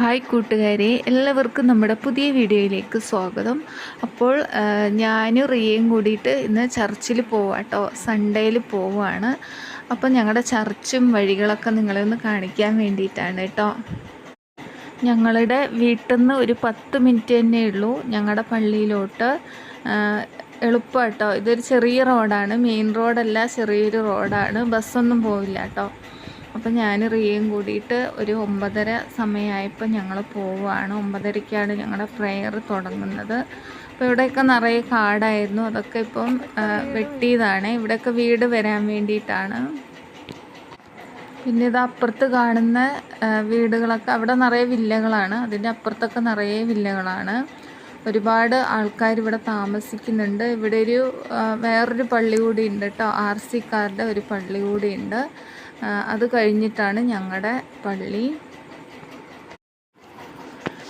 Hi കൂട്ടുകാരെ, എല്ലാവർക്കും നമ്മുടെ പുതിയ വീഡിയോയിലേക്ക് സ്വാഗതം. അപ്പോൾ ഞാൻ റിയയും കൂടിയിട്ട് ഇന്ന് ചർച്ചിൽ പോവാട്ടോ, സൺഡേയിൽ പോവുകയാണ്. അപ്പോൾ ഞങ്ങളുടെ ചർച്ചും വഴികളൊക്കെ നിങ്ങളെ ഒന്ന് കാണിക്കാൻ വേണ്ടിയിട്ടാണ് കേട്ടോ. ഞങ്ങളുടെ വീട്ടിൽ നിന്ന് ഒരു 10 മിനിറ്റ് തന്നെ ഉള്ളൂ ഞങ്ങളുടെ പള്ളിയിലോട്ട്. എളുപ്പം കേട്ടോ. ഇതൊരു ചെറിയ റോഡാണ്, മെയിൻ റോഡല്ല, ചെറിയൊരു റോഡാണ്, ബസ്സൊന്നും പോവില്ല കേട്ടോ. അപ്പം ഞാൻ റിയയും കൂടിയിട്ട് ഒരു 9:30 സമയമായപ്പോൾ ഞങ്ങൾ പോവുകയാണ്. 9:30ക്കാണ് ഞങ്ങളുടെ പ്രെയർ തുടങ്ങുന്നത്. അപ്പോൾ ഇവിടെയൊക്കെ നിറയെ കാടായിരുന്നു, അതൊക്കെ ഇപ്പം വെട്ടിയതാണ്. ഇവിടെയൊക്കെ വീട് വരാൻ വേണ്ടിയിട്ടാണ്. പിന്നെ ഇത് അപ്പുറത്ത് കാണുന്ന വീടുകളൊക്കെ, അവിടെ നിറയെ വില്ലകളാണ്, അതിൻ്റെ അപ്പുറത്തൊക്കെ നിറയെ വില്ലകളാണ്. ഒരുപാട് ആൾക്കാർ ഇവിടെ താമസിക്കുന്നുണ്ട്. ഇവിടെ വേറൊരു പള്ളി കൂടി ഉണ്ട് കേട്ടോ, RCക്കാരുടെ ഒരു പള്ളി കൂടി ഉണ്ട്. അത് കഴിഞ്ഞിട്ടാണ് ഞങ്ങളുടെ പള്ളി.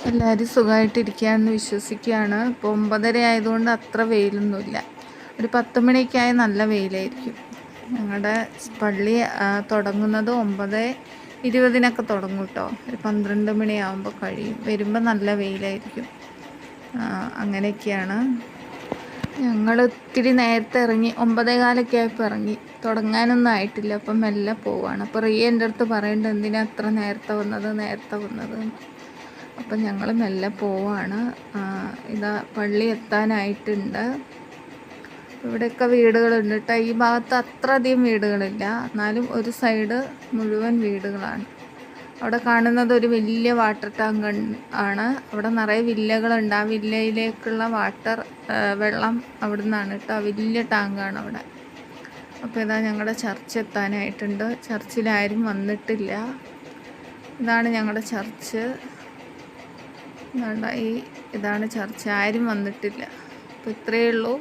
എല്ലാവരും സുഖമായിട്ടിരിക്കുകയെന്ന് വിശ്വസിക്കുകയാണ്. ഇപ്പോൾ 9:30 ആയതുകൊണ്ട് അത്ര വെയിലൊന്നുമില്ല. ഒരു 10 മണിക്കായി നല്ല വെയിലായിരിക്കും. ഞങ്ങളുടെ പള്ളി തുടങ്ങുന്നത് 9:20 തുടങ്ങും കേട്ടോ. ഒരു 12 മണിയാകുമ്പോൾ കഴിയും. വരുമ്പോൾ നല്ല വെയിലായിരിക്കും. അങ്ങനെയൊക്കെയാണ്. ഞങ്ങൾ ഒത്തിരി നേരത്തെ ഇറങ്ങി, 9:15 ആയപ്പോൾ ഇറങ്ങി. തുടങ്ങാനൊന്നും ആയിട്ടില്ല, അപ്പം മെല്ലെ പോവാണ്. അപ്പോൾ റിയ എൻ്റെ അടുത്ത് പറയുന്നുണ്ട്, എന്തിനാ അത്ര നേരത്തെ വന്നത്. അപ്പം ഞങ്ങൾ മെല്ലെ പോവാണ്. ഇതാ പള്ളി എത്താനായിട്ടുണ്ട്. ഇവിടെയൊക്കെ വീടുകളുണ്ട് കേട്ടോ. ഈ ഭാഗത്ത് അത്ര അധികം വീടുകളില്ല, എന്നാലും ഒരു സൈഡ് മുഴുവൻ വീടുകളാണ്. അവിടെ കാണുന്നത് ഒരു വലിയ വാട്ടർ ടാങ്ക് ആണ്. അവിടെ നിറയെ വില്ലകളുണ്ട്. ആ വില്ലയിലേക്കുള്ള വെള്ളം അവിടെ നിന്നാണ് കേട്ടോ. വലിയ ടാങ്കാണ് അവിടെ. അപ്പോൾ ഇതാ ഞങ്ങളുടെ ചർച്ച് എത്താനായിട്ടുണ്ട്. ചർച്ചിലാരും വന്നിട്ടില്ല. ഇതാണ് ഞങ്ങളുടെ ചർച്ച്. ഇതാണ് ചർച്ച്. ആരും വന്നിട്ടില്ല. അപ്പോൾ ഇത്രയേ ഉള്ളൂ.